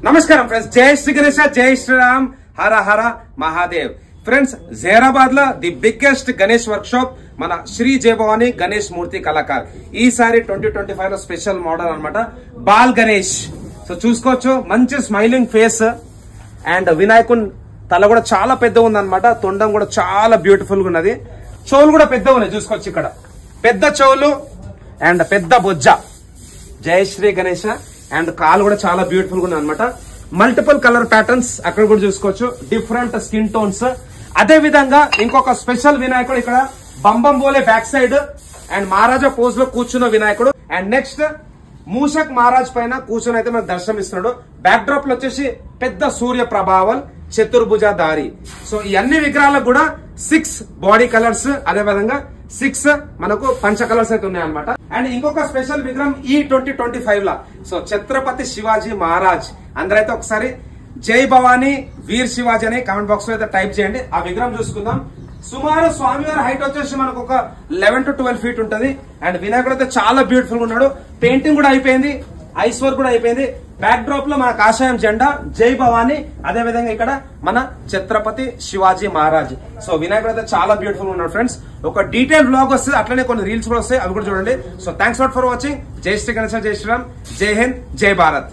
నమస్కారం ఫ్రెండ్స్, జై శ్రీ గణేశ, జై శ్రీరామ్, హర హర మహాదేవ్. ఫ్రెండ్స్, జైరాబాద్ లో the biggest Ganesh work shop మన శ్రీ జయ భవానీ గణేష్ మూర్తి కళాకార్. ఈసారి 2025 లో స్పెషల్ మోడల్ అన్నమాట బాల్ గణేష్. సో చూసుకోవచ్చు, మంచి స్మైలింగ్ ఫేస్ అండ్ వినాయకుని తల కూడా చాలా పెద్దగా ఉంది అనమాట. తొండం కూడా చాలా బ్యూటిఫుల్ గా ఉన్నది. చెవులు కూడా పెద్దగా ఉన్నాయి, చూసుకోవచ్చు. ఇక్కడ పెద్ద చెవులు అండ్ పెద్ద బొజ్జ. జై శ్రీ గణేష. అండ్ కాలు కూడా చాలా బ్యూటిఫుల్ గా ఉంది అనమాట. మల్టిపుల్ కలర్ ప్యాటర్న్స్ అక్కడ కూడా చూసుకోవచ్చు, డిఫరెంట్ స్కిన్ టోన్స్. అదే విధంగా ఇంకొక స్పెషల్ వినాయకుడు ఇక్కడ Bam Bam Bhole back side and Maharaja pose లో కూర్చున్న వినాయకుడు. అండ్ నెక్స్ట్ మూషక్ మహారాజ్ పైన కూర్చొని అయితే మనకు దర్శనం ఇస్తున్నాడు. బ్యాక్ డ్రాప్ లో వచ్చేసి పెద్ద సూర్య ప్రభావల్ చతుర్భుజధారి. సో ఈ అన్ని విగ్రహాలకు కూడా 6 బాడీ కలర్స్, అదే విధంగా 6 మనకు పంచ కలర్స్ అయితే ఉన్నాయన్నమాట. అండ్ ఇంకొక స్పెషల్ విగ్రహం ఈ 2025 లా. సో ఛత్రపతి శివాజీ మహారాజ్. అందరైతే ఒకసారి జై భవానీ వీర్ శివాజీ అని కామెంట్ బాక్స్ లో అయితే టైప్ చేయండి. ఆ విగ్రహం చూసుకుందాం. సుమారు స్వామివారి హైట్ వచ్చేసి మనకు ఒక 11 to 12 ఫీట్ ఉంటది. అండ్ వినాయకుడు అయితే చాలా బ్యూటిఫుల్ గా ఉన్నాడు. పెయింటింగ్ కూడా అయిపోయింది, ఐస్ వర్క్ కూడా అయిపోయింది. బ్యాక్ డ్రాప్ లో మన కాషాయం జెండా జై భవానీ, అదే విధంగా ఇక్కడ మన ఛత్రపతి శివాజీ మహారాజ్. సో వినాయకుడు అయితే చాలా బ్యూటిఫుల్ ఉన్నాడు ఫ్రెండ్స్. ఒక డీటెయిల్ బ్లాగ్ వస్తుంది, అట్లనే కొన్ని రీల్స్ కూడా వస్తాయి, అవి కూడా చూడండి. So thanks for watching. జై శ్రీ గణేశ, జై శ్రీరామ్, జై హింద్, జై భారత్.